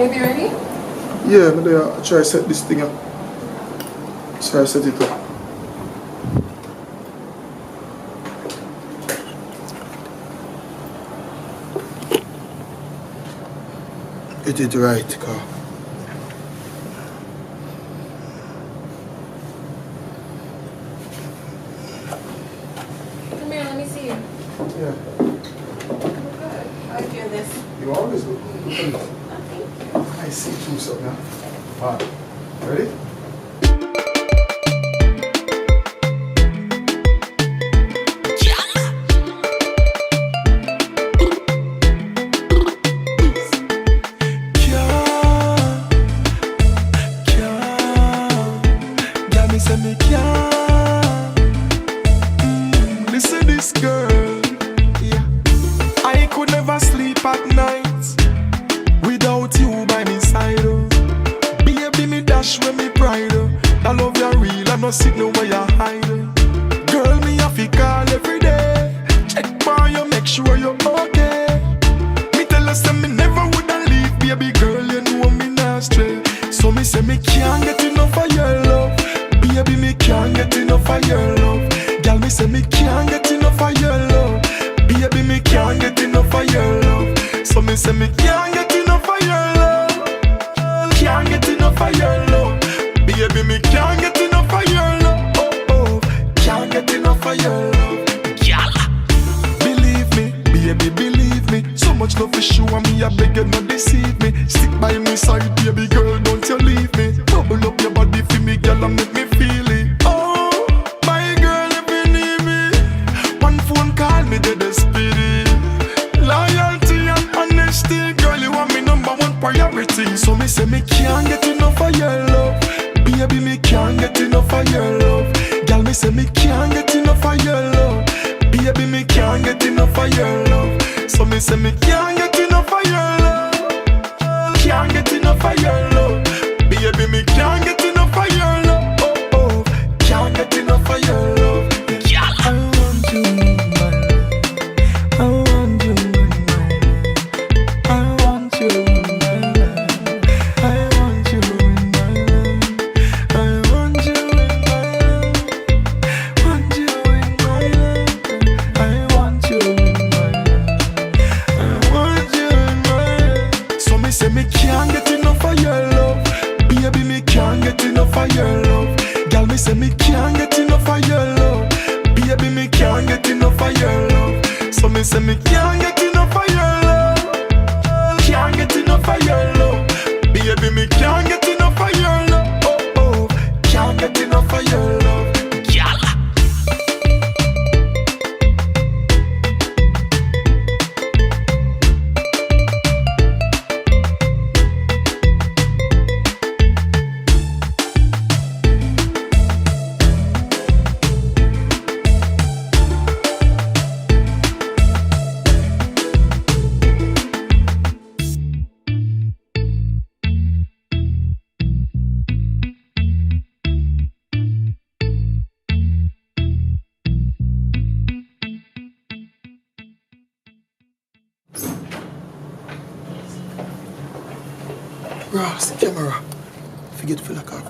Baby, ready? Yeah, I'm there. I try to set this thing up. Try to set it up. It is right, car. Come here, let me see you. Yeah. Good. I like you this. You always look good. Look at this. Thank you. I see through something now. Alright. Ready? Listen this girl, yeah. I could never sleep at night without you by my side. Oh. Baby, me dash when me pride. Oh. That love you real, I no see no way you hide. Oh. Girl, me have to call every day. Check for you, make sure you're okay. Me tell her say me never woulda leave, baby girl, you know me not stray. So me say me can't get enough of your love. Baby, me can't get enough of your love. Girl, me say me can't get enough of your love. Baby, me can't get enough of your love. So me say me can't get enough of your love. Can't get enough of your love. Baby, me can't get enough of your love. Oh, oh, can't get enough of your love. Girl, believe me, baby, believe me. So much love for sure, me I beg you not deceive me. Stick by me side, baby girl, don't you leave me. Bubble up your body for me, girl, and make me feel it. Oh, my girl, if you need me, one phone call me to the spirit. Loyalty and honesty, girl, you are me number one priority. So me say me can't get enough of your love. Baby, me can't get enough of your love. Girl, me say me can't get enough of your love. Baby, me can't get enough of your love. So me say me can't get enough of your love. Can't get enough of your love. Baby, me can't get enough of your love. Oh, oh, can't get enough of your love. Girl, I want you in my life. I want you in my life. I want you in my life. I want you in my life. I want you in my life. Want you in my life. I want you in my life. I want you in my life. So me say me can't get enough of your love. Baby, me can't get enough of your love. Girl, me say me can't get enough of your love. Baby, me can't get enough of your love. So me say me can't get enough of your love. Can't get enough of your love. Baby, me can't get enough of your love. Oh, oh, can't get enough of your love. Girl. Ross, the camera. Forget to fill a card.